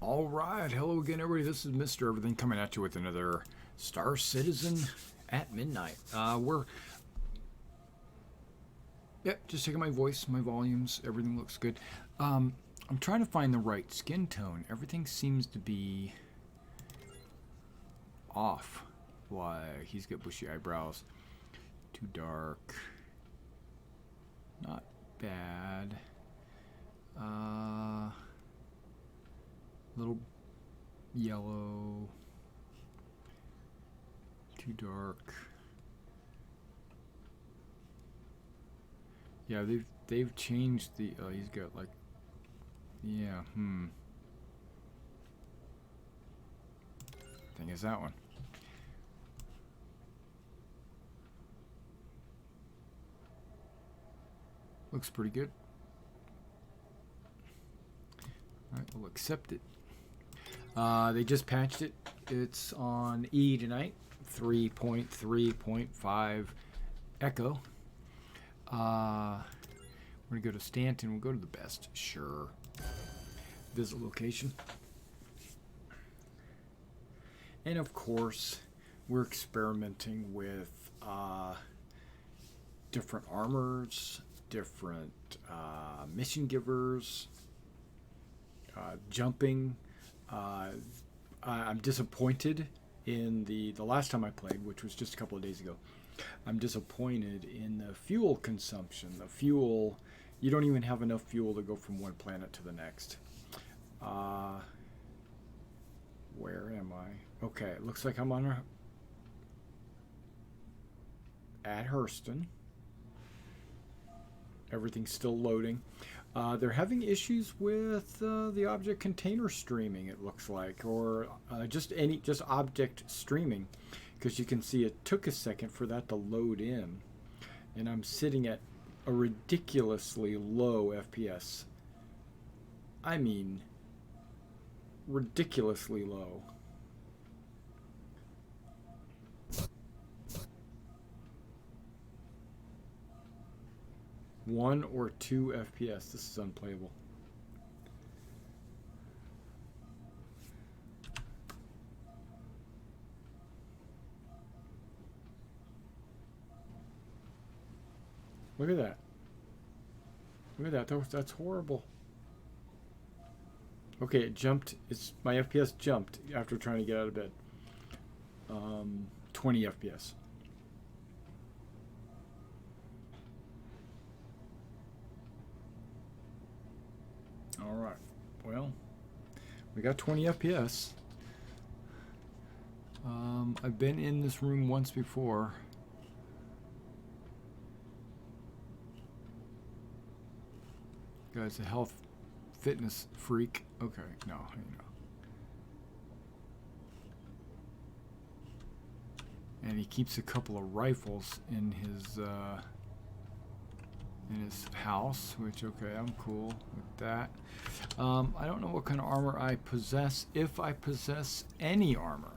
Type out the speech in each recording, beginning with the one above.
All right, hello again, everybody. This is Mr. Everything coming at you with another Star Citizen at midnight. Just checking my voice, my volumes, everything looks good. I'm trying to find the right skin tone. Everything seems to be off. Like he's got bushy eyebrows, too dark, not bad. Little yellow, too dark. Yeah, they've changed the. Oh, he's got like. Yeah. I think it's that one. Looks pretty good. All right, we'll accept it. They just patched it. It's on E tonight, 3.3.5 Echo. We're gonna go to Stanton. We'll go to the best. Sure. Visit location. And of course, we're experimenting with different armors, different mission givers, jumping. I'm disappointed in the last time I played, which was just a couple of days ago. I'm disappointed in the fuel consumption. The fuel, you don't even have enough fuel to go from one planet to the next. Where am I? Okay, it looks like I'm on at Hurston. Everything's still loading. They're having issues with the object container streaming, it looks like, or just object streaming, because you can see it took a second for that to load in, and I'm sitting at a ridiculously low FPS. I mean, ridiculously low. One or two FPS. This is unplayable. Look at that. Look at that. That's horrible. Okay, it jumped. My FPS jumped after trying to get out of bed. 20 FPS. All right. Well, we got 20 FPS. I've been in this room once before. Guy's a health fitness freak. Okay, no, you know. And he keeps a couple of rifles in his house, which, okay, I'm cool with that. I don't know what kind of armor I possess, if I possess any armor.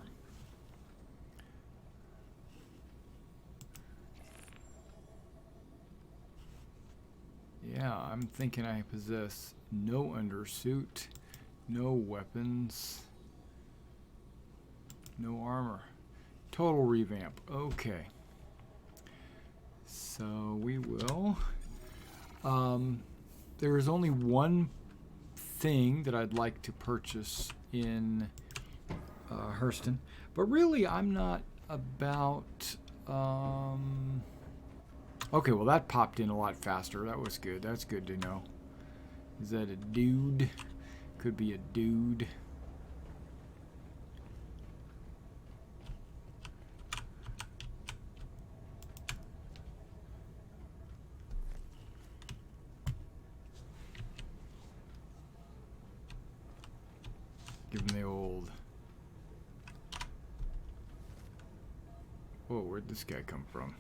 Yeah, I'm thinking I possess no undersuit, no weapons, no armor. Total revamp. Okay. So we will. There is only one thing that I'd like to purchase in Hurston, but really I'm not about. Okay, well that popped in a lot faster. That was good. That's good to know. Is that a dude? Could be a dude. Give him the old. Whoa, where'd this guy come from?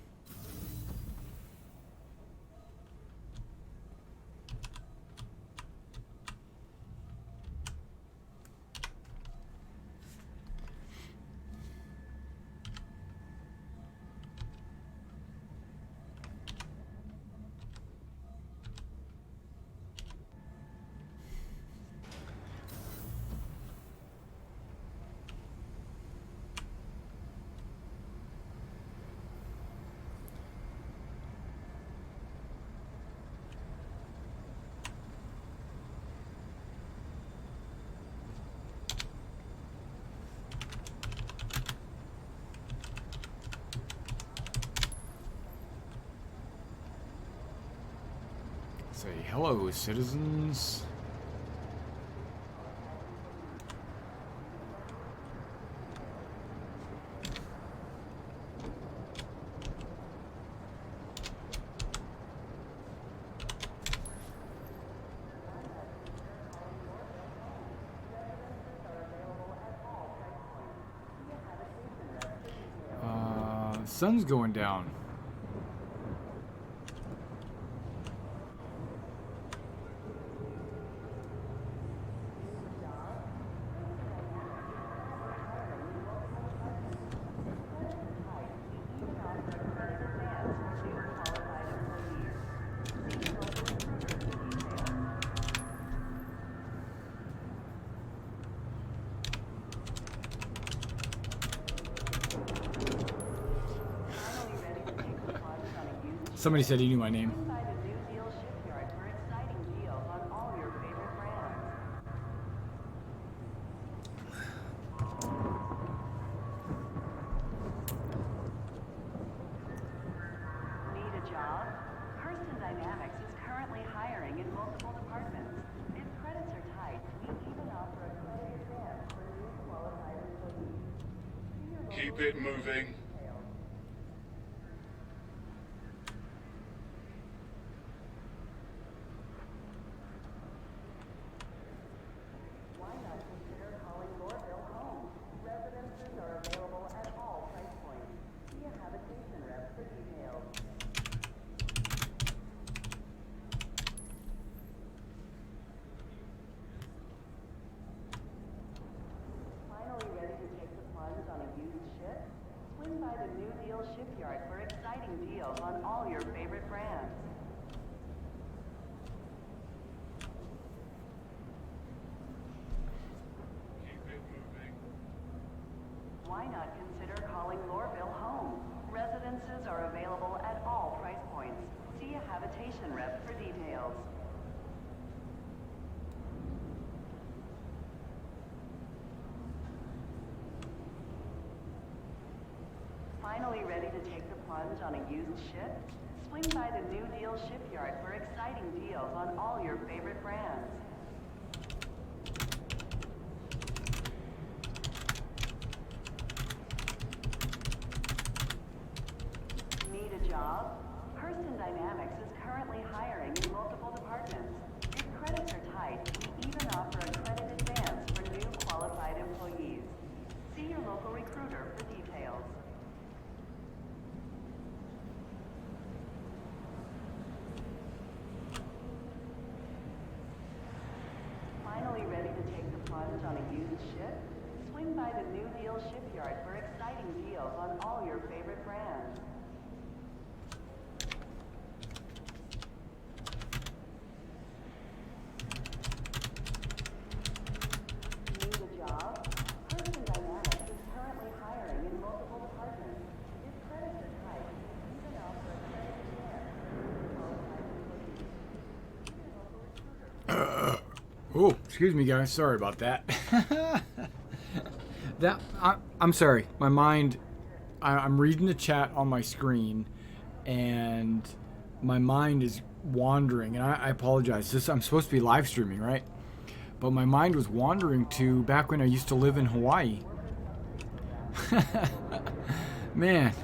Say hello, citizens. Sun's going down. Somebody said he knew my name. Keep it moving. Shipyard for exciting deals on all your favorite brands. Keep it moving. Why not consider calling Lorville home? Residences are available at all price points. See a habitation rep for details. Finally ready to take the plunge on a used ship? Swing by the New Deal Shipyard for exciting deals on all your favorite brands. Need a job? Person Dynamics is currently hiring in multiple departments. If credits are tight, we even offer a credit advance for new qualified employees. See your local recruiter for details. Finally ready to take the plunge on a used ship? Swing by the New Deal Shipyard for exciting deals on all your favorite brands. Need a job? Person Dynamics is currently hiring in multiple departments. If credits are tight, we even offer a credit advance for qualified employees. See your local recruiter. Oh, excuse me, guys. Sorry about that. I'm sorry. My mind. I'm reading the chat on my screen, and my mind is wandering. And I apologize. I'm supposed to be live streaming, right? But my mind was wandering to back when I used to live in Hawaii. Man.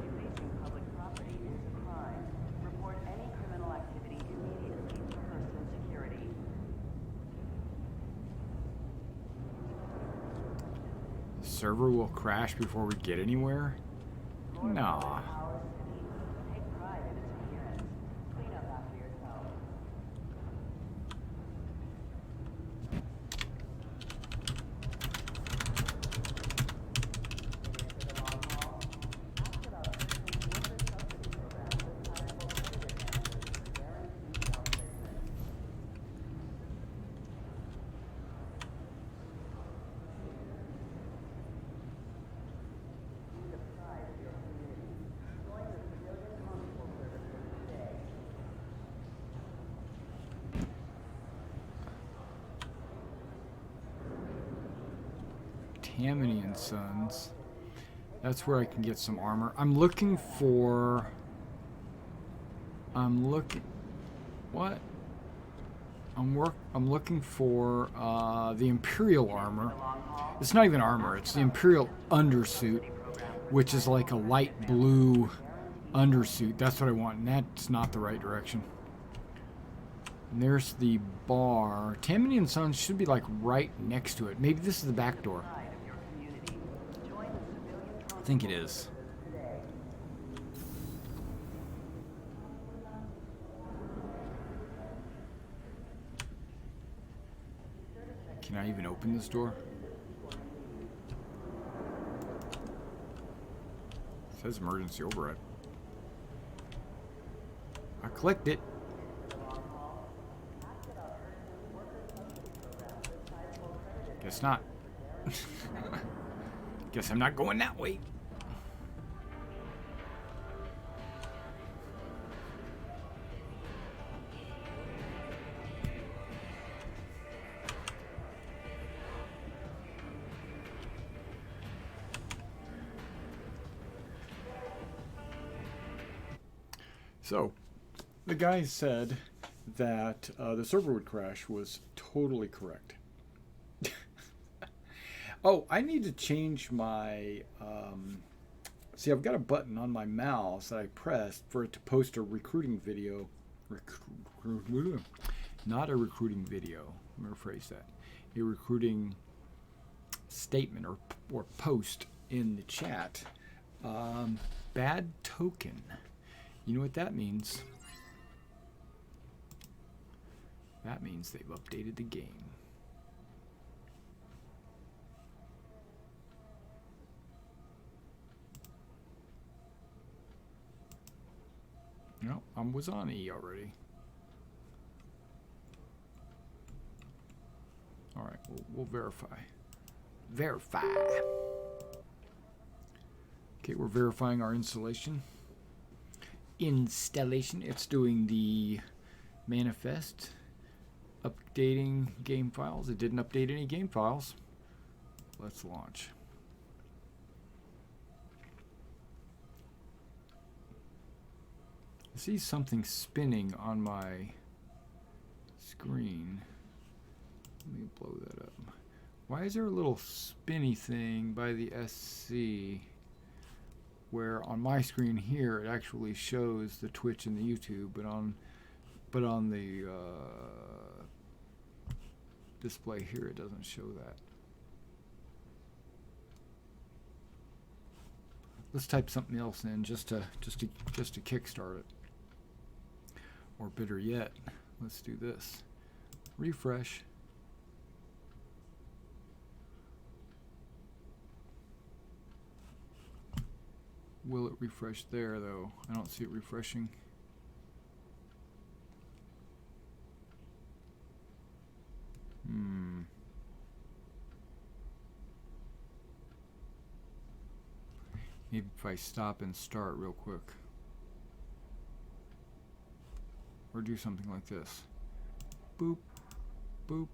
Defacing public property is a crime. Report any criminal activity immediately to Coastal Security. Server will crash before we get anywhere? Nah. Our city. Take pride in its appearance. Clean up after yourself. For the long haul, ask about purchasing winter subsidy programs with sizable credit advances for guaranteed self-placement. Be the pride of your community. Join the Tammany and Sons. That's where I can get some armor. I'm looking for... What? I'm looking for the Imperial armor. It's not even armor. It's the Imperial undersuit, which is like a light blue undersuit. That's what I want, and that's not the right direction. And there's the bar. Tammany and Sons should be like right next to it. Maybe this is the back door. I think it is. Can I even open this door? It says emergency override. I clicked it. Guess not. Guess I'm not going that way. So, the guy said that the server would crash was totally correct. Oh, I need to change my... see, I've got a button on my mouse that I pressed for it to post a recruiting video. Not a recruiting video. Let me rephrase that. A recruiting statement or post in the chat. Bad token. You know what that means? That means they've updated the game. No, I was on E already. All right, we'll verify. Verify. Okay, we're verifying our installation. It's doing the manifest, updating game files. It didn't update any game files. Let's launch. I see something spinning on my screen. Let me blow that up. Why is there a little spinny thing by the SC? Where on my screen here it actually shows the Twitch and the YouTube, but on the display here it doesn't show that. Let's type something else in just to kickstart it. Or better yet, let's do this. Refresh. Will it refresh there, though? I don't see it refreshing. Maybe if I stop and start real quick. Or do something like this. Boop. Boop.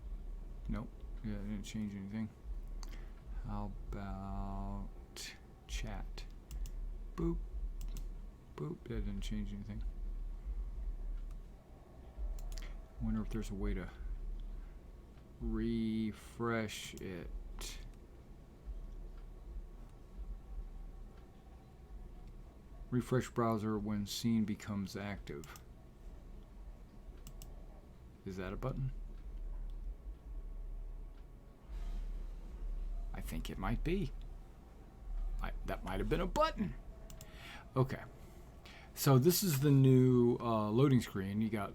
Nope. Yeah, it didn't change anything. How about chat? Boop. Boop. That didn't change anything. I wonder if there's a way to refresh it. Refresh browser when scene becomes active. Is that a button? I think it might be. That might have been a button. Okay. So this is the new loading screen. You got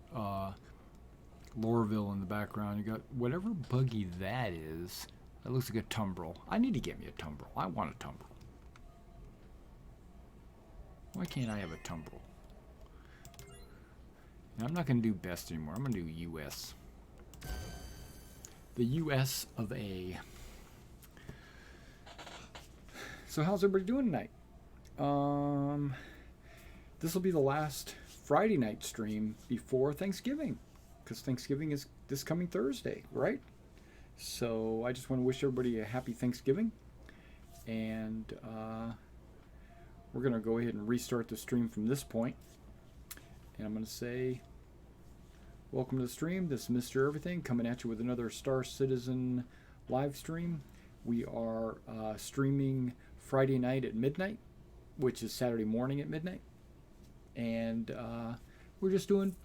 Lorville in the background. You got whatever buggy that is. That looks like a tumbrel. I need to get me a tumbrel. I want a tumbrel. Why can't I have a tumbrel? And I'm not going to do best anymore. I'm going to do US. The US of A. So how's everybody doing tonight? This will be the last Friday night stream before Thanksgiving, because Thanksgiving is this coming Thursday, right? So I just want to wish everybody a happy Thanksgiving. And we're going to go ahead and restart the stream from this point. And I'm going to say, welcome to the stream. This is Mr. Everything coming at you with another Star Citizen live stream. We are streaming Friday night at midnight, which is Saturday morning at midnight. And we're just doing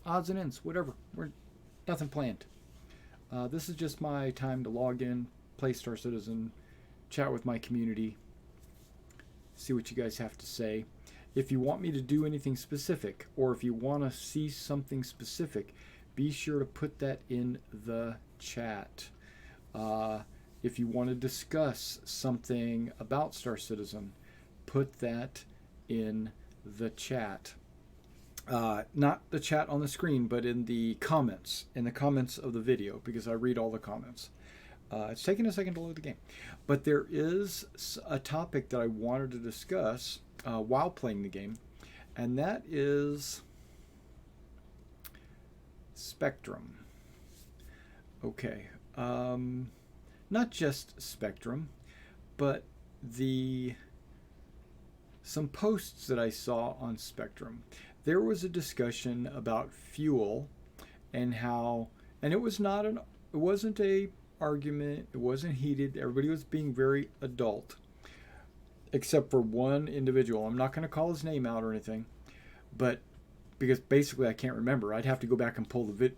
odds and ends, whatever. We're nothing planned. This is just my time to log in, play Star Citizen, chat with my community, see what you guys have to say. If you want me to do anything specific, or if you want to see something specific, be sure to put that in the chat. If you want to discuss something about Star Citizen, put that in the chat. Not the chat on the screen, but in the comments of the video, because I read all the comments. It's taking a second to load the game. But there is a topic that I wanted to discuss while playing the game, and that is Spectrum. Okay. Not just Spectrum, but some posts that I saw on Spectrum. There was a discussion about fuel and how, and it wasn't a argument, it wasn't heated, everybody was being very adult, except for one individual. I'm not going to call his name out or anything, but because basically I can't remember. I'd have to go back and pull the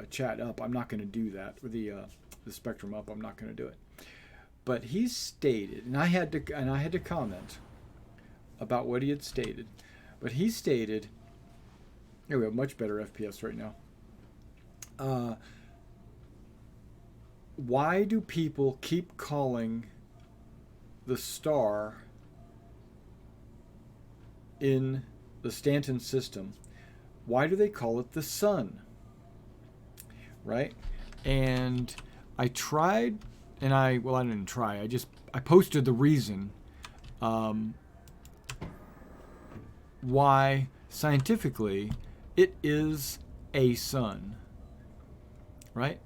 chat up. I'm not going to do that, or the Spectrum up. I'm not going to do it. But he stated, and I had to comment about what he had stated. But he stated, here we have much better FPS right now. Why do people keep calling the star in the Stanton system, why do they call it the sun? Right? And I tried, and I didn't try, I posted the reason why scientifically it is a sun, right?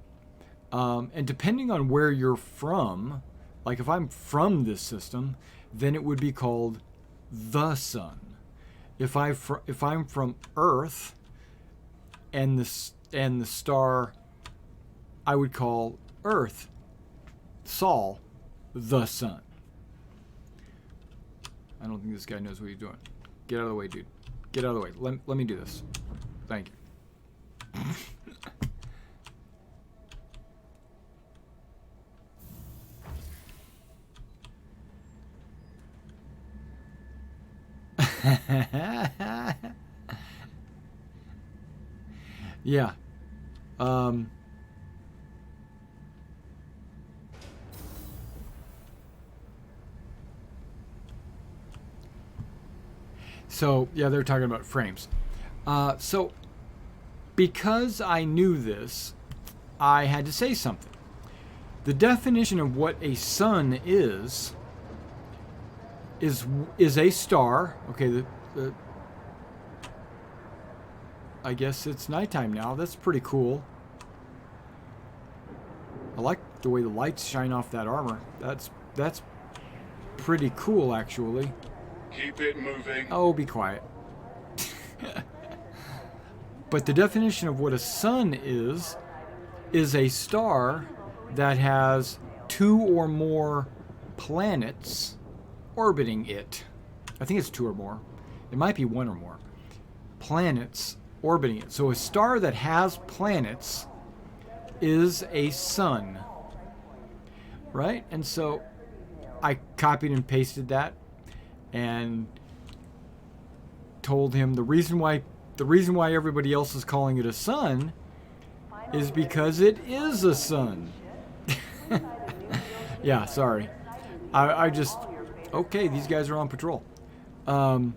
And depending on where you're from, like if I'm from this system, then it would be called the sun. If I'm from Earth, and the star, I would call Earth, Sol, the sun. I don't think this guy knows what he's doing. Get out of the way, dude. Get out of the way. Let me do this. Thank you. Yeah. So, yeah, they're talking about frames. So, because I knew this, I had to say something. The definition of what a sun is a star. Okay, I guess it's nighttime now. That's pretty cool. I like the way the lights shine off that armor. That's pretty cool, actually. Keep it moving. Oh, be quiet. But the definition of what a sun is a star that has two or more planets orbiting it. I think it's two or more. It might be one or more planets orbiting it. So a star that has planets is a sun, right? And so I copied and pasted that and told him the reason why everybody else is calling it a sun is because it is a sun. Yeah, sorry. I just, okay, these guys are on patrol. I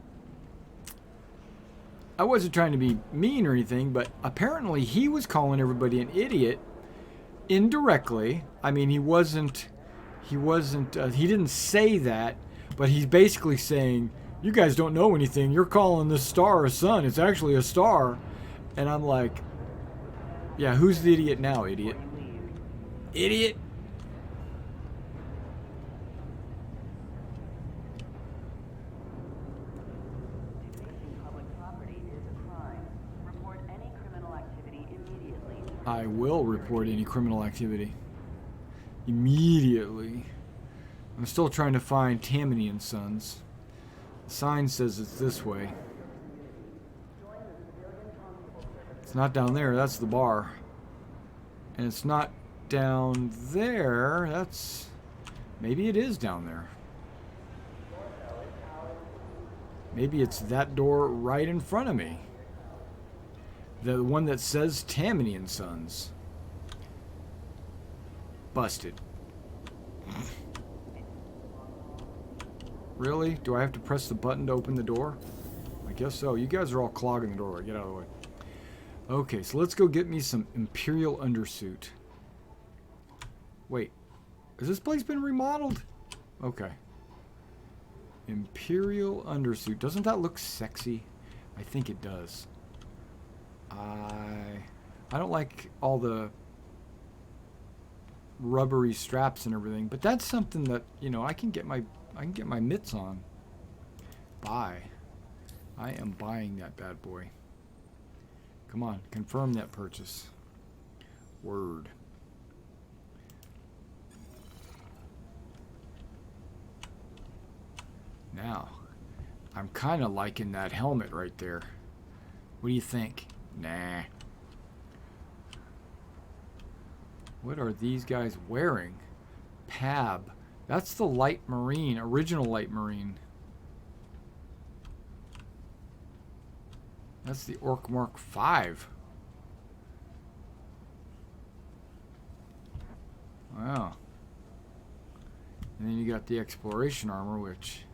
wasn't trying to be mean or anything, but apparently he was calling everybody an idiot indirectly. I mean, he didn't say that, but he's basically saying, you guys don't know anything. You're calling this star a sun. It's actually a star. And I'm like, yeah, who's the idiot now, idiot? Idiot? I will report any criminal activity. Immediately. I'm still trying to find Tammany and Sons. The sign says it's this way. It's not down there, that's the bar. And it's not down there, that's... Maybe it is down there. Maybe it's that door right in front of me. The one that says Tammany and Sons. Busted. Really? Do I have to press the button to open the door? I guess so. You guys are all clogging the doorway. Get out of the way. Okay, so let's go get me some Imperial undersuit. Wait. Has this place been remodeled? Okay. Imperial undersuit. Doesn't that look sexy? I think it does. I don't like all the rubbery straps and everything, but that's something that, you know, I can get my mitts on. Buy. I am buying that bad boy. Come on, confirm that purchase. Word. Now, I'm kind of liking that helmet right there. What do you think? Nah. What are these guys wearing? Pab. That's the light marine, original light marine. That's the Orc Mark 5. Wow. And then you got the exploration armor, which...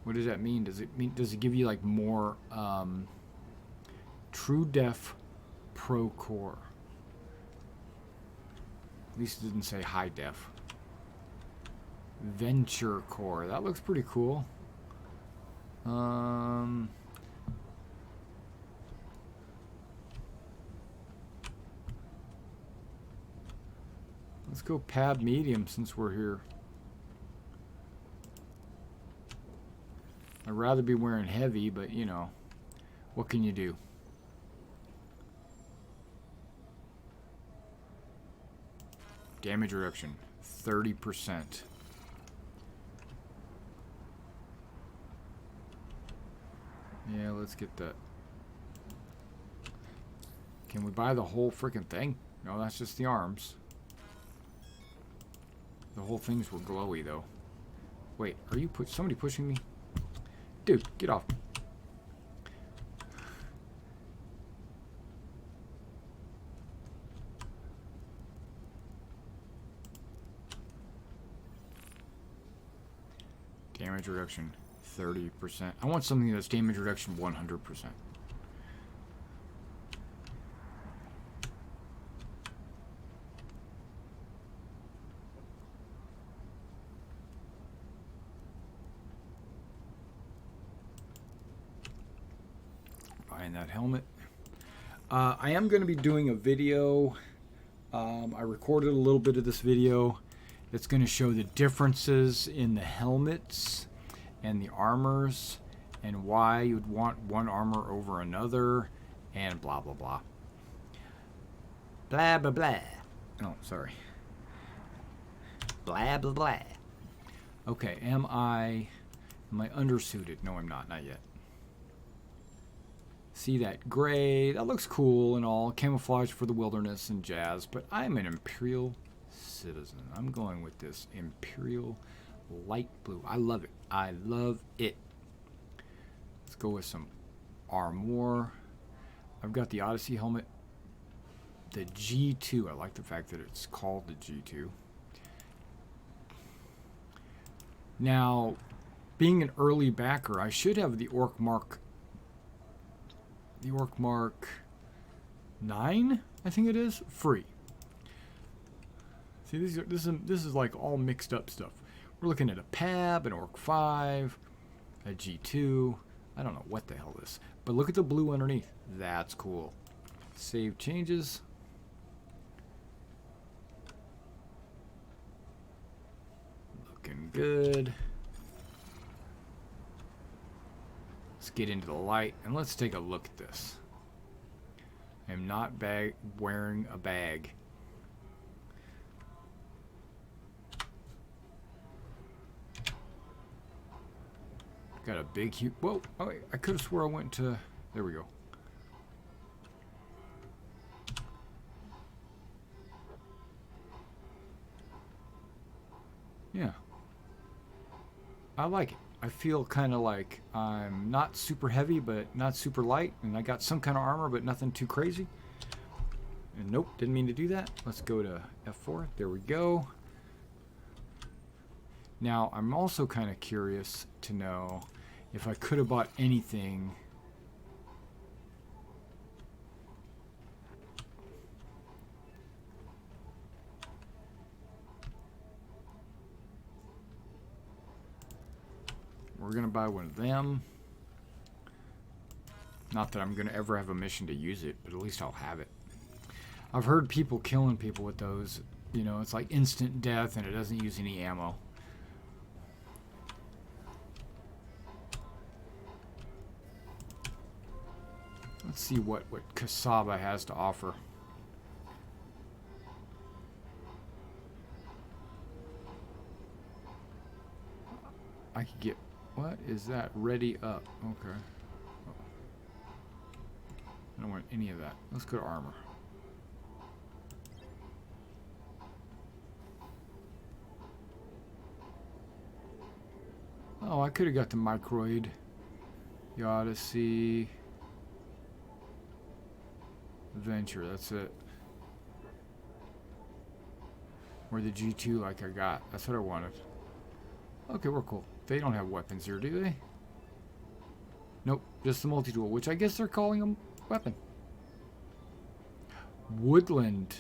What does that mean? Does it give you like more True Def Pro Core? At least it didn't say High Def. Venture Core. That looks pretty cool. Let's go Pab Medium since we're here. I'd rather be wearing heavy, but you know, what can you do? Damage reduction, 30%. Yeah, let's get that. Can we buy the whole freaking thing? No, that's just the arms. The whole things were glowy, though. Wait, are you somebody pushing me? Dude, get off. Damage reduction, 30%. I want something that's damage reduction 100%. Buying that helmet. I am going to be doing a video. I recorded a little bit of this video. It's going to show the differences in the helmets and the armors and why you'd want one armor over another and blah blah blah. Blah blah blah. Oh, sorry. Blah blah blah. Okay, am I undersuited? No, I'm not yet. See that gray? That looks cool and all. Camouflage for the wilderness and jazz, but I'm an Imperial citizen. I'm going with this Imperial light blue. I love it. I love it. Let's go with some armor. I've got the Odyssey helmet. The G2. I like the fact that it's called the G2. Now, being an early backer, I should have the Orc Mark 9, I think it is, free. See, this is like all mixed up stuff. We're looking at a Pab, an Orc 5, a G2. I don't know what the hell this. But look at the blue underneath. That's cool. Save changes. Looking good. Let's get into the light and let's take a look at this. I am not wearing a bag. Got a big, huge... Whoa! Oh, I could have swore I went to... There we go. Yeah. I like it. I feel kind of like I'm not super heavy, but not super light. And I got some kind of armor, but nothing too crazy. And nope, didn't mean to do that. Let's go to F4. There we go. Now, I'm also kind of curious to know if I could have bought anything. We're going to buy one of them. Not that I'm going to ever have a mission to use it, but at least I'll have it. I've heard people killing people with those. You know, it's like instant death and it doesn't use any ammo. Let's see what Kasaba has to offer. I could get... What is that? Ready up. Okay. I don't want any of that. Let's go to armor. Oh, I could have got the Microid. The Odyssey. Adventure, that's it. Or the G2 like I got. That's what I wanted. Okay, we're cool. They don't have weapons here, do they? Nope, just the multi-tool, which I guess they're calling them weapon. Woodland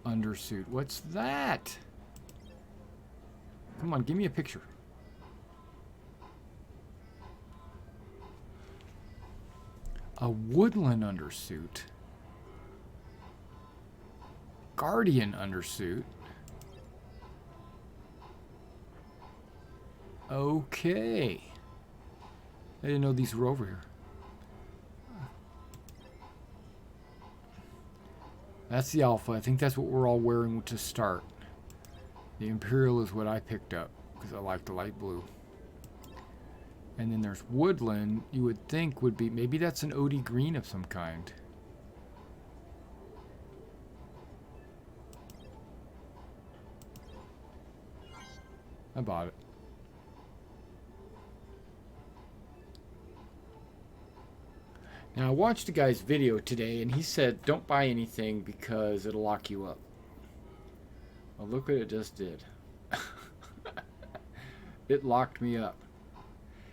undersuit. What's that? Come on, give me a picture. A woodland undersuit. Guardian undersuit. Okay. I didn't know these were over here. That's the Alpha. I think that's what we're all wearing to start. The Imperial is what I picked up because I like the light blue. And then there's Woodland. You would think would be... Maybe that's an OD green of some kind. I bought it. Now, I watched a guy's video today, and he said, don't buy anything because it'll lock you up. Well, look what it just did. It locked me up.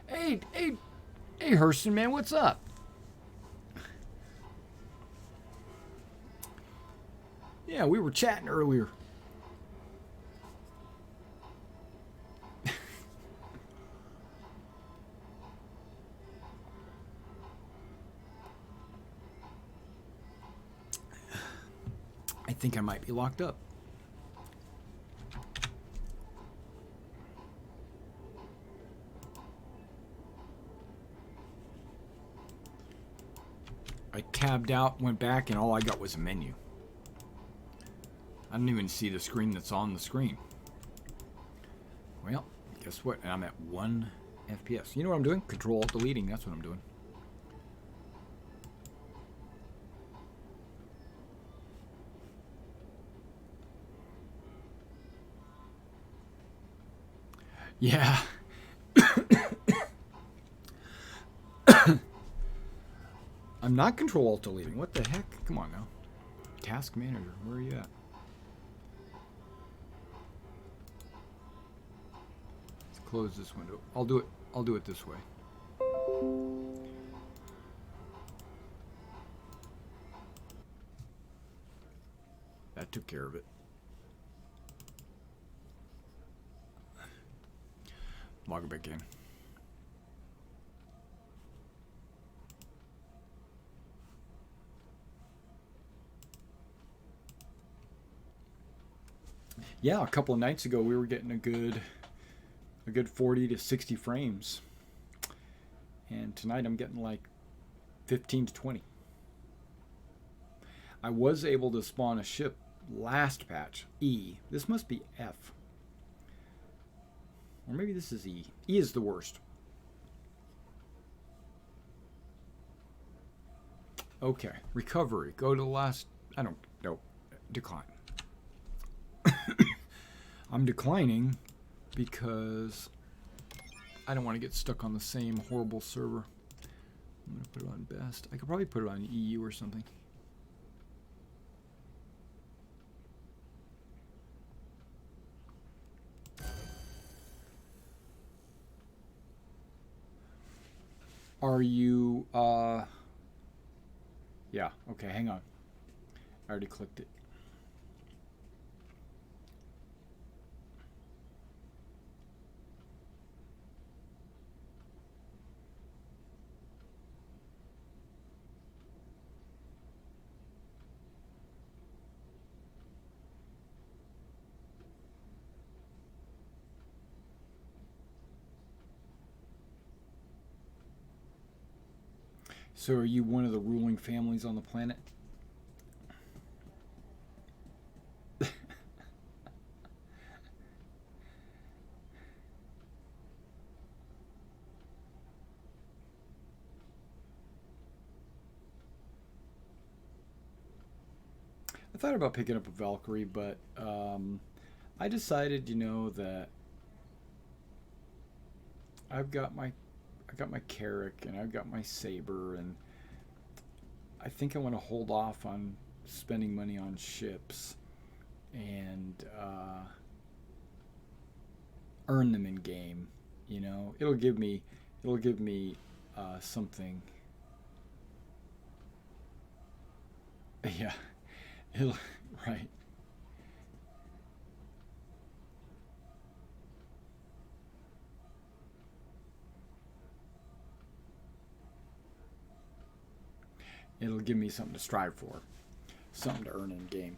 Hey, Hurston, man, what's up? Yeah, we were chatting earlier. I think I might be locked up. I tabbed out, went back, and all I got was a menu. I don't even see the screen that's on the screen. Well, guess what? I'm at 1 FPS. You know what I'm doing? Control-Alt-Deleting. That's what I'm doing. Yeah. I'm not Control-Alt-Deleting. What the heck? Come on now. Task Manager. Where are you at? Let's close this window. I'll do it this way. That took care of it. Log it back in. Yeah, a couple of nights ago we were getting a good 40 to 60 frames. And tonight I'm getting like 15 to 20. I was able to spawn a ship last patch. E. This must be F. Or maybe this is E. E is the worst. Okay, recovery. Go to the last... I don't know. Decline. I'm declining because I don't want to get stuck on the same horrible server. I'm going to put it on best. I could probably put it on EU or something. Are you, yeah, okay, hang on. I already clicked it. So are you one of the ruling families on the planet? I thought about picking up a Valkyrie, but I decided, you know, that I got my Carrack and I've got my Saber, and I think I want to hold off on spending money on ships and earn them in game. You know, it'll give me something. Yeah, it'll right. It'll give me something to strive for, something to earn in game.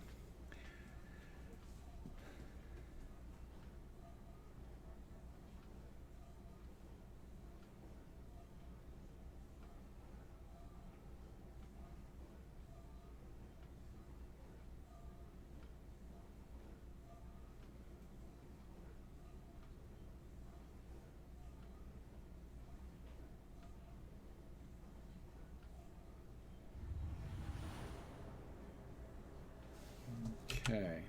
Okay.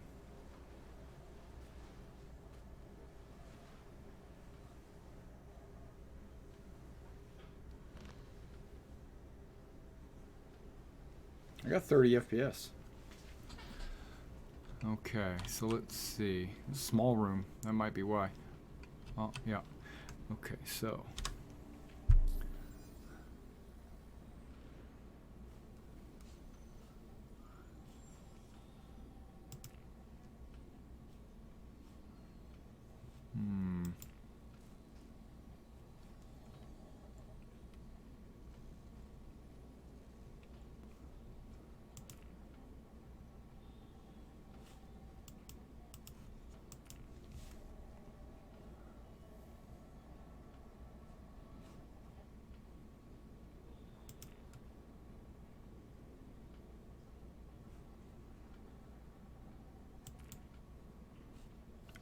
I got 30 FPS. Okay, so let's see. Small room. That might be why. Oh, yeah. Okay, so.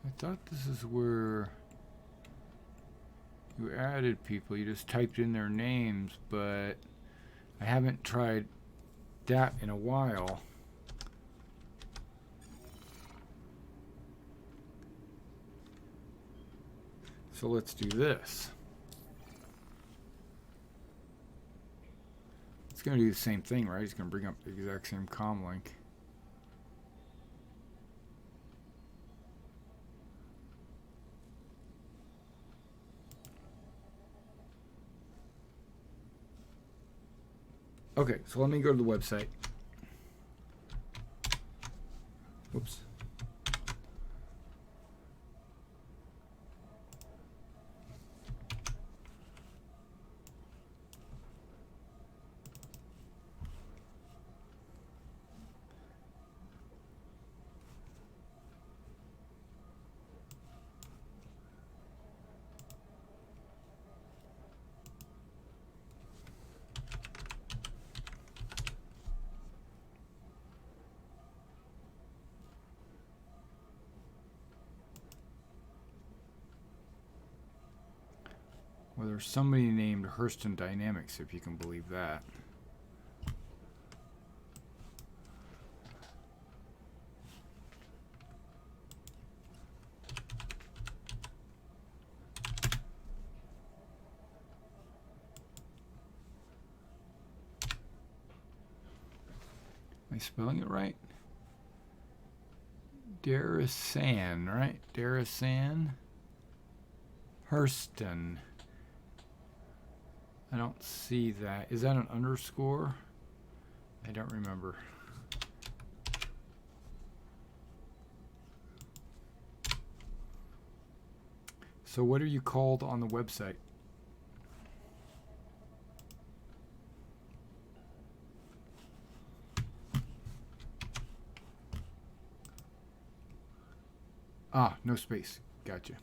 I thought this is where you added people. You just typed in their names, but I haven't tried that in a while. So let's do this. It's going to do the same thing, right? It's going to bring up the exact same comm link. Okay, so let me go to the website. Whoops. There's somebody named Hurston Dynamics, if you can believe that. Am I spelling it right? Darasan, right? Darasan. Hurston. I don't see that. Is that an underscore? I don't remember. So what are you called on the website? Ah, no space. Gotcha.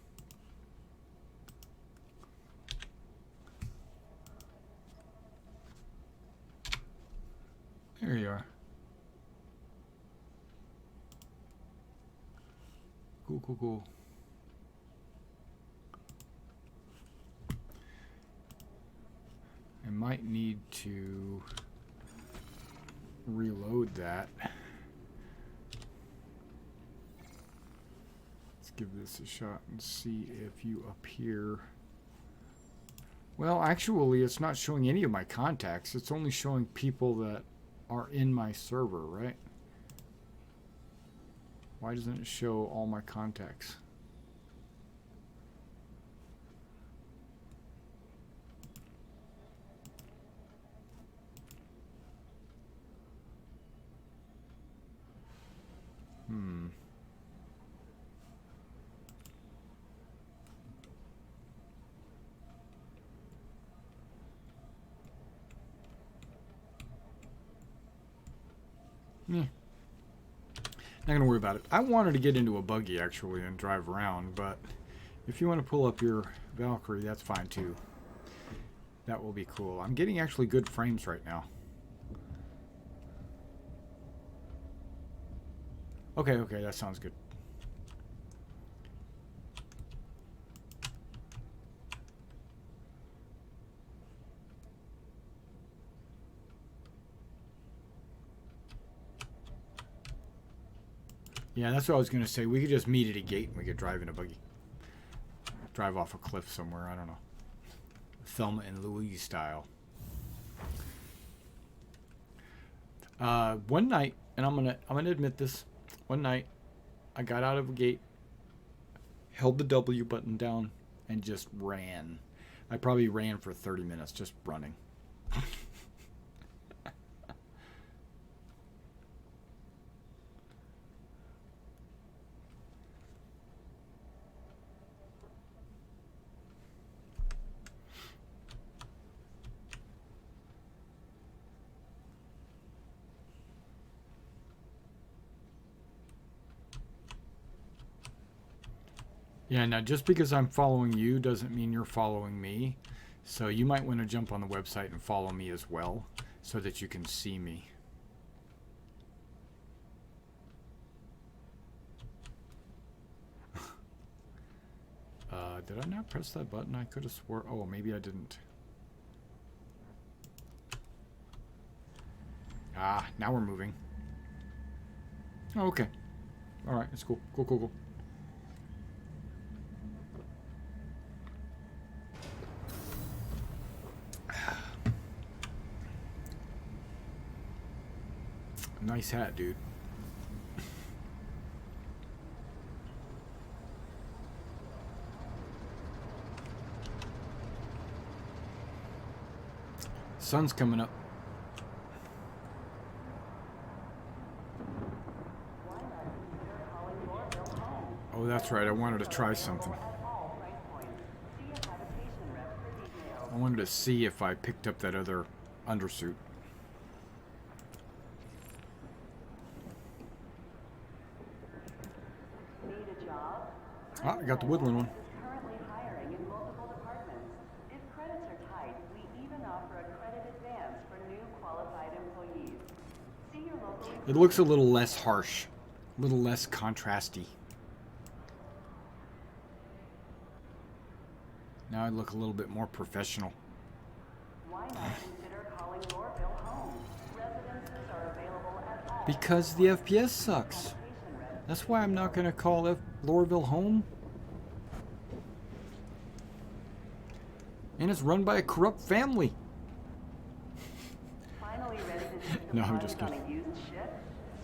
There you are. Cool, cool, cool. I might need to reload that. Let's give this a shot and see if you appear. Well, actually, it's not showing any of my contacts. It's only showing people that are in my server, right? Why doesn't it show all my contacts? Yeah. Not gonna worry about it. I wanted to get into a buggy actually and drive around, but if you want to pull up your Valkyrie, that's fine too. That will be cool. I'm getting actually good frames right now. Okay, that sounds good. Yeah, that's what I was going to say. We could just meet at a gate and we could drive in a buggy. Drive off a cliff somewhere, I don't know. Thelma and Louise style. One night, and I'm gonna admit this, one night I got out of a gate, held the W button down, and just ran. I probably ran for 30 minutes just running. Yeah, now just because I'm following you doesn't mean you're following me. So you might want to jump on the website and follow me as well so that you can see me. Did I not press that button? I could have swore. Oh, maybe I didn't. Ah, now we're moving. Oh, okay. All right, it's cool. Cool. Nice hat, dude. Sun's coming up. Oh, that's right. I wanted to try something. I wanted to see if I picked up that other undersuit. Ah, I got the woodland one. Currently hiring in multiple departments. If credits are tight, we even offer a credit advance for new qualified employees. See your local. It looks a little less harsh, a little less contrasty. Now I look a little bit more professional. Why not consider calling Lorville home? Residences are available at all. Because the FPS sucks. That's why I'm not going to call Lorville home. And it's run by a corrupt family. Finally ready to take No, the I'm plunge just on kidding. a used ship?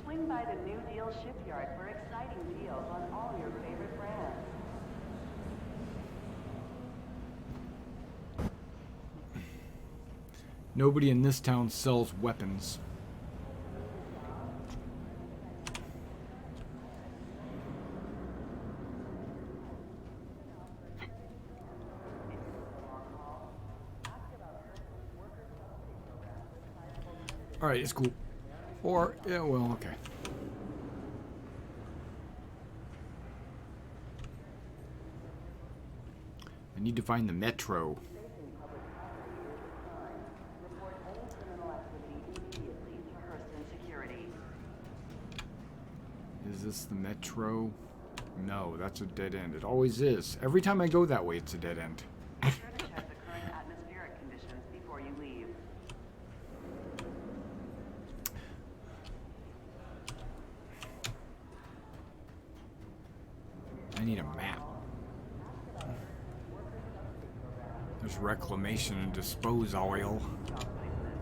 Swing by the New Deal shipyard for exciting deals on all your favorite brands. Nobody in this town sells weapons. Alright, it's cool. Or, yeah, well, okay. I need to find the metro. Report any criminal activity immediately to Hurston Security. Is this the metro? No, that's a dead end. It always is. Every time I go that way, it's a dead end. Be sure to check the current atmospheric conditions before you leave. I need a map. There's reclamation and dispose oil. Job placement.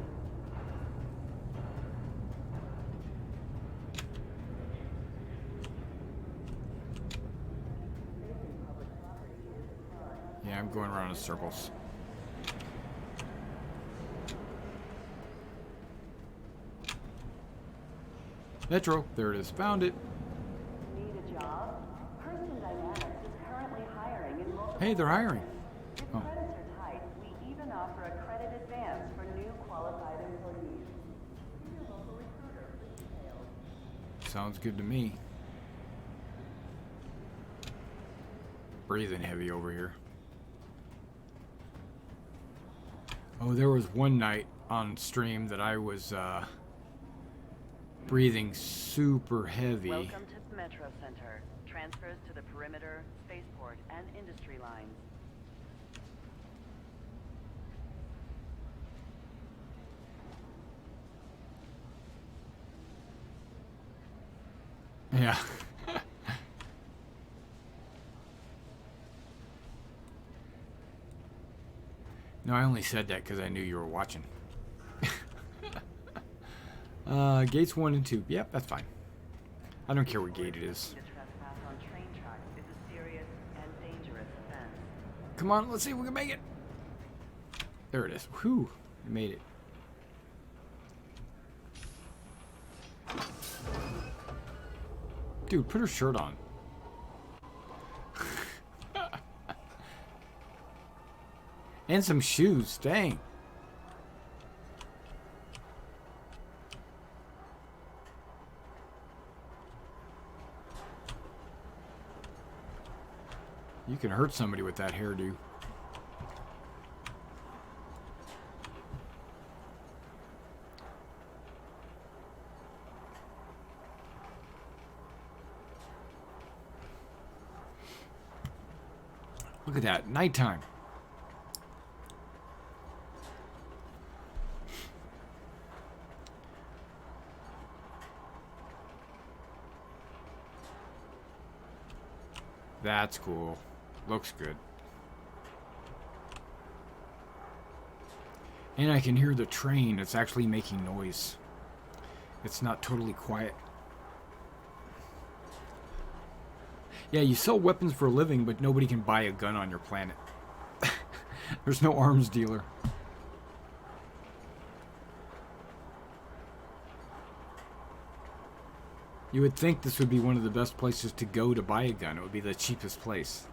Yeah, I'm going around in circles. Metro, there it is. Found it. Need a job? Hurston Dynamics is currently hiring in multiple Hey, they're hiring. If Oh. credits are tight, we even offer a credit advance for new qualified employees. See your local recruiter for details. Sounds good to me. Breathing heavy over here. Oh, there was one night on stream that I was breathing super heavy. Welcome to Metro Center. Transfers to the perimeter, spaceport, and industry lines. Yeah. No, I only said that because I knew you were watching. Gates 1 and 2. Yep, that's fine. I don't care what gate it is. To trespass on train tracks is a serious and dangerous offense. Come on, let's see if we can make it. There it is. Whew. I made it. Dude, put her shirt on. And some shoes. Dang. You can hurt somebody with that hairdo. Look at that. Nighttime. That's cool. Looks good. And I can hear the train. It's actually making noise. It's not totally quiet. Yeah, you sell weapons for a living, but nobody can buy a gun on your planet. There's no arms dealer. You would think this would be one of the best places to go to buy a gun. It would be the cheapest place.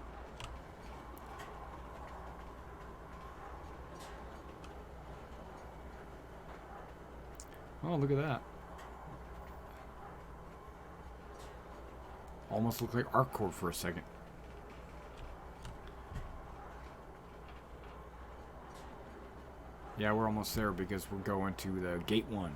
Oh, look at that. Almost looked like ArcCore for a second. Yeah, we're almost there because we're going to the Gate 1.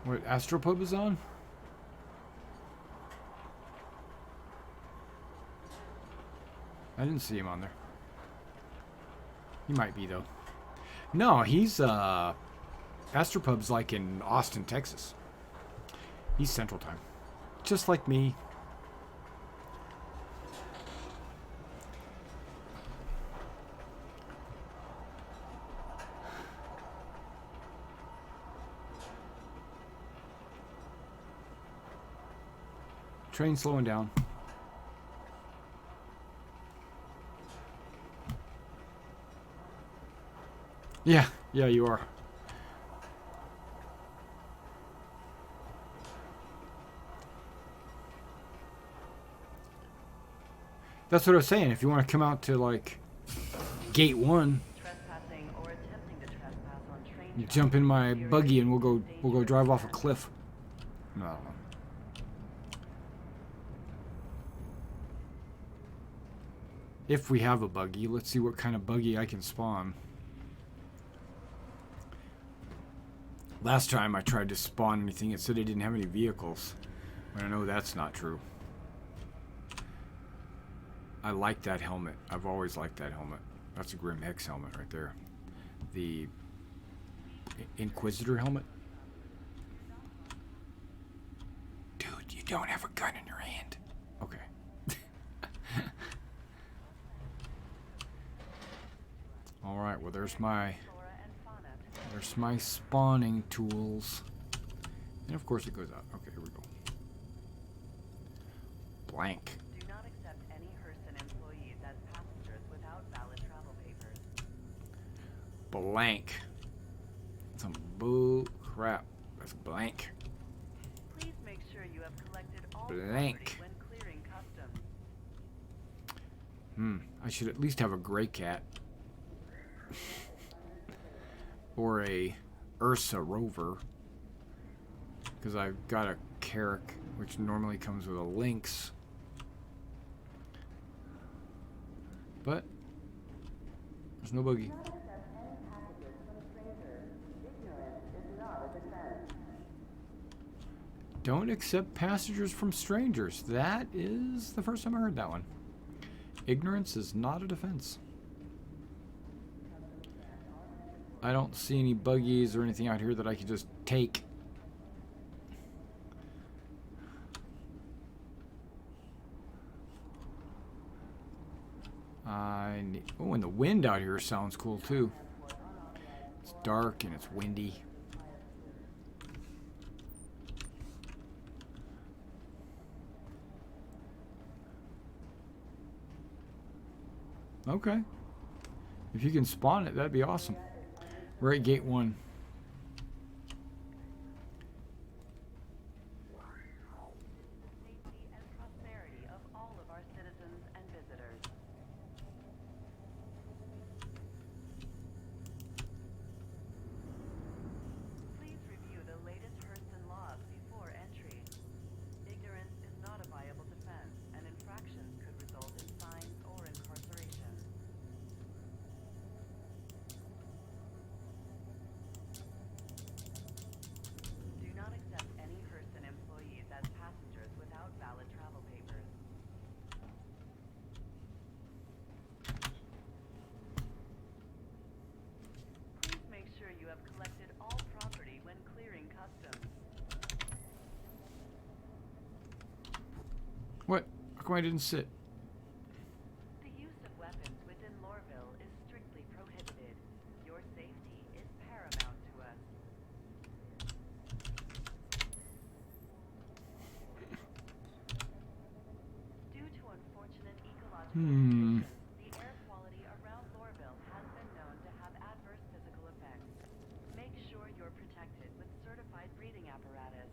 What Astropub is on? I didn't see him on there. He might be though. No, he's Astropub's like in Austin, Texas. He's Central Time. Just like me. Train slowing down. Yeah, you are. That's what I was saying. If you want to come out to like Gate 1, Trespassing or attempting to trespass on train you tracks jump in my is a buggy and serious we'll go dangerous drive off a offense. cliff. No. If we have a buggy, let's see what kind of buggy I can spawn. Last time I tried to spawn anything, it said it didn't have any vehicles. But I know that's not true. I like that helmet. I've always liked that helmet. That's a Grim Hex helmet right there. The Inquisitor helmet. Dude, you don't have a gun in your hand. Okay. Alright, well there's my spawning tools. And of course it goes out. Okay, here we go. Blank. Do not accept any Hurston employees as passengers without valid travel papers. Blank. Some bull crap. That's blank. Please make sure you have collected all Blank. property when clearing customs. I should at least have a gray cat. Or a Ursa Rover. Because I've got a Carrack, which normally comes with a Lynx. But there's no buggy. Don't accept passengers from strangers. That is the first time I heard that one. Ignorance is not a defense. I don't see any buggies or anything out here that I could just take. Oh, and the wind out here sounds cool too. It's dark and it's windy. Okay. If you can spawn it, that'd be awesome. We're at Gate 1. Safety and prosperity of all of our citizens and visitors. Please review the latest Hurston laws before entry. Ignorance is not a viable defense, and infractions could result in fines or incarceration. Do not accept any Hurston employees as passengers without valid travel papers. Please make sure you have collected all property when clearing customs. What? How come I didn't sit? The use of weapons within Lorville is strictly prohibited. Your safety is paramount to us. Due to unfortunate ecological conditions, the air quality around Lorville has been known to have adverse physical effects. Make sure you're protected with certified breathing apparatus.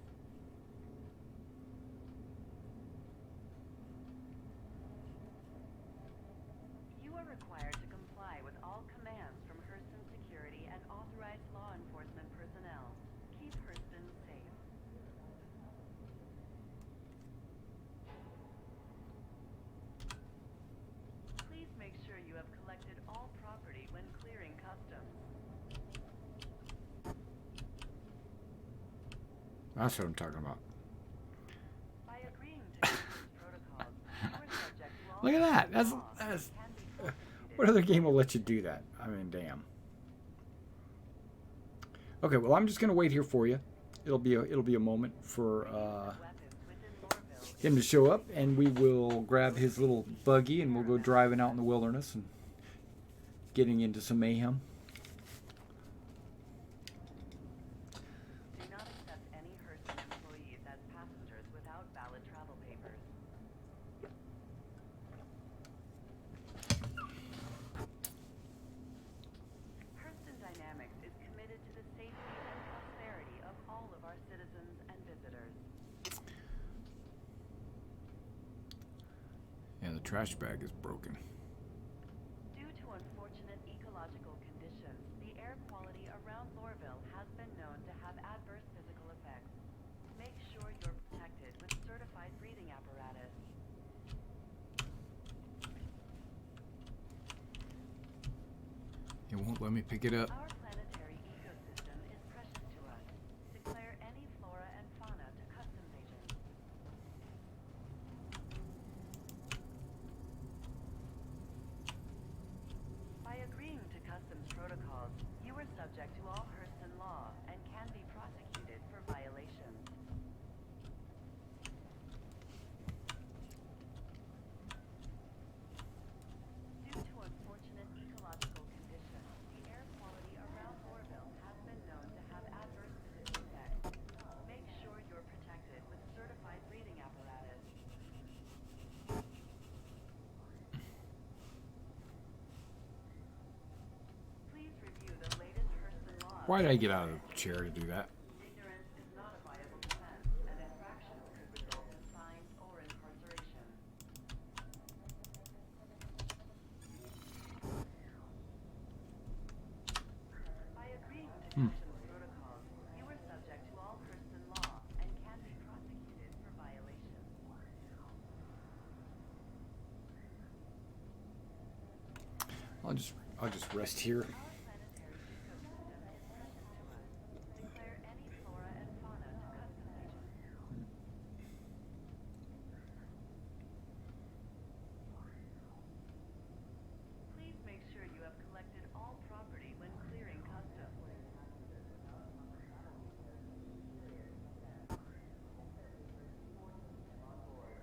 You are required to comply with all commands from Hurston Security and authorized law enforcement personnel. Keep Hurston safe. Please make sure you have collected all property when clearing customs. That's what I'm talking about. By agreeing to customs protocols, you are subject to all Look at that. customs That's laws and that's. can be prosecuted. What other game will let you do that? I mean, damn. Okay, well, I'm just gonna wait here for you. It'll be a moment for Weapons within Lorville him to show up, and we will grab his little buggy and we'll go driving out in the wilderness and getting into some mayhem. do not accept any Hurston employees as passengers without valid travel papers. Hurston Dynamics is committed to the safety and prosperity of all of our citizens and visitors. Yeah, the trash bag is broken. Due to unfortunate ecological conditions, the air quality around Lorville has been known to have adverse physical effects. Make sure you're protected with certified breathing apparatus. It won't let me pick it up. Our planetary ecosystem is precious to us. Declare any flora and fauna to customs agents. By agreeing to customs protocols, you are subject to all Hurston law and can be prosecuted for violations. Due to unfortunate ecological conditions, the air quality around Lorville has been known to have adverse physical effects. Make sure you're protected with certified breathing apparatus. Please review the latest Hurston laws. Why did I get out of the chair to do that? Ignorance is not a viable defense, and infractions could result in fines or incarceration. By agreeing to customs protocols, you are subject to all Hurston law and can be prosecuted for violations. I'll just rest here. Our planetary ecosystem is precious to us. Declare any flora and fauna to customs agents. Please make sure you have collected all property when clearing customs.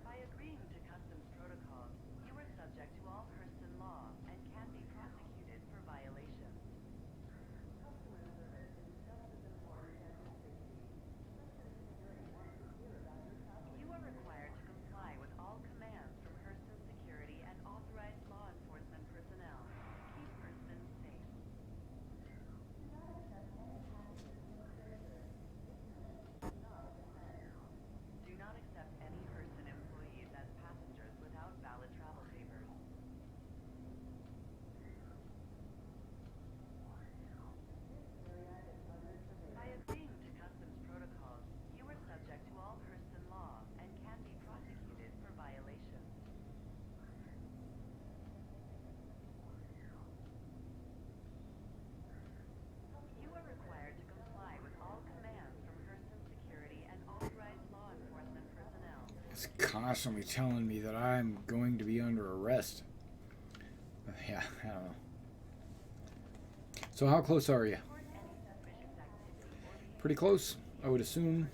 By agreeing to customs protocols, you are subject to all Hurston law and can be prosecuted for violations. You are required to comply with all commands from Hurston Security and authorized law enforcement personnel. Keep Hurston safe. Do not accept any Hurston employees as passengers without valid travel papers. By agreeing to customs protocols, you are subject to all Hurston law and can be prosecuted for violations. You are required to comply with all commands from Hurston Security and authorized law enforcement personnel. It's constantly telling me that I'm going to be under arrest. Yeah, I don't know. So how close are you? Report any suspicious activity or behavior Pretty close, I would assume.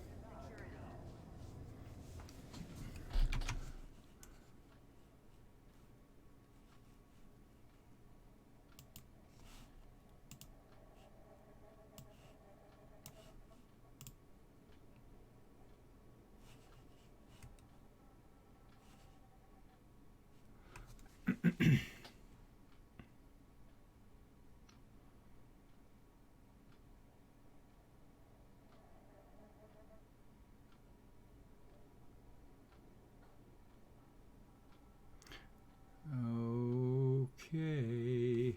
security. Okay.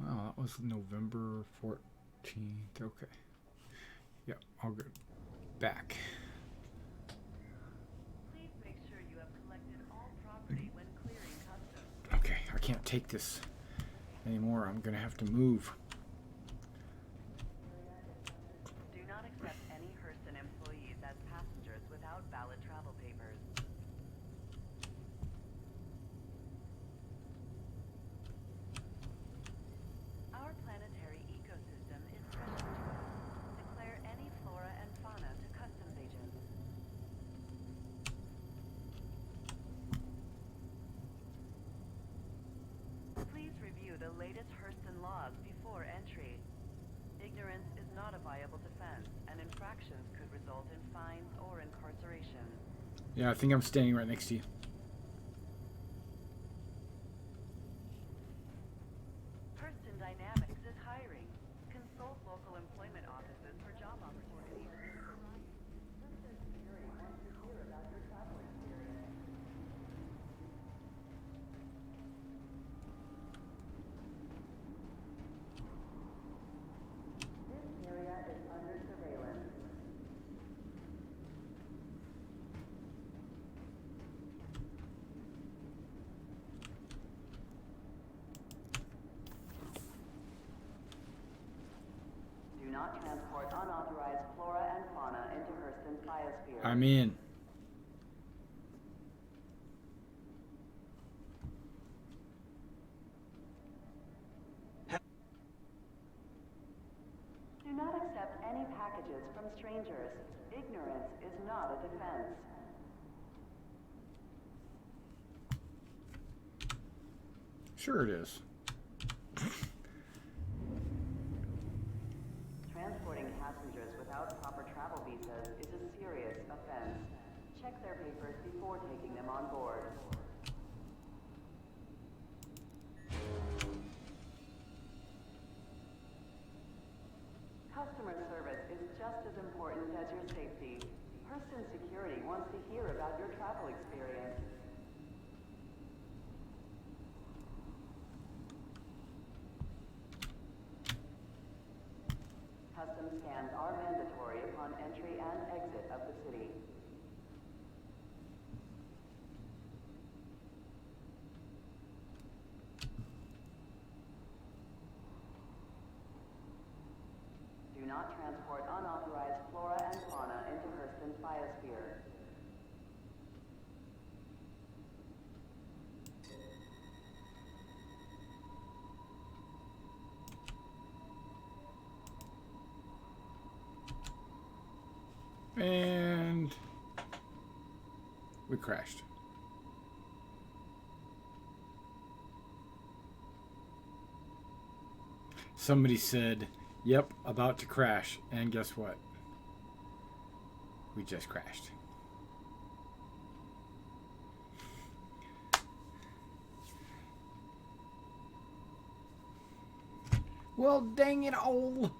Wow, that was November 14th. Okay. Yeah, I'll go back. Please make sure you have collected all property when clearing customs. Okay, I can't take this anymore. I'm gonna have to move. Do not accept any Hurston employees as passengers without valid travel papers. Our planetary ecosystem is precious to us. Declare any flora and fauna to customs agents. Please review the latest Hurston laws before entry. Ignorance is not a viable defense, and infractions could result in fines or incarceration. Yeah, I think I'm standing right next to you. Hurston Dynamics is hiring. Consult local employment offices for job opportunities. Hurston Security wants to hear about your travel experience. This area is under surveillance. Do not transport unauthorized flora and fauna into Hurston's biosphere. I'm in. Do not accept any packages from strangers. Ignorance is not a defense. Sure it is. Transporting passengers without proper travel visas is a serious offense. Check their papers before taking them on board. Customer service is just as important as your safety. Hurston Security wants to hear about your travel experience. Customs scans are mandatory upon entry and exit of the city. Do not transport unauthorized flora and fauna into Hurston's biosphere. And we crashed. Somebody said, "Yep, about to crash." And guess what? We just crashed. Well, dang it all.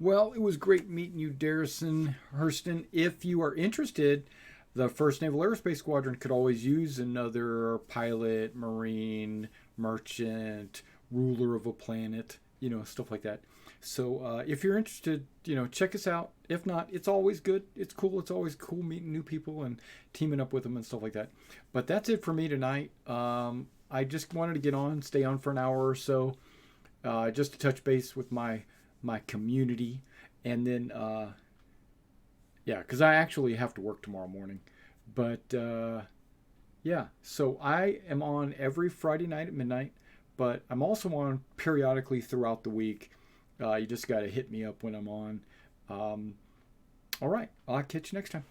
Well, it was great meeting you, Darrison Hurston. If you are interested, the 1st Naval Aerospace Squadron could always use another pilot, marine, merchant, ruler of a planet, stuff like that. So if you're interested, check us out. If not, it's always good. It's cool. It's always cool meeting new people and teaming up with them and stuff like that. But that's it for me tonight. I just wanted to get on, stay on for an hour or so, just to touch base with my community, and then because I actually have to work tomorrow morning, but so I am on every Friday night at midnight, but I'm also on periodically throughout the week. You just got to hit me up when I'm on. All right, I'll catch you next time.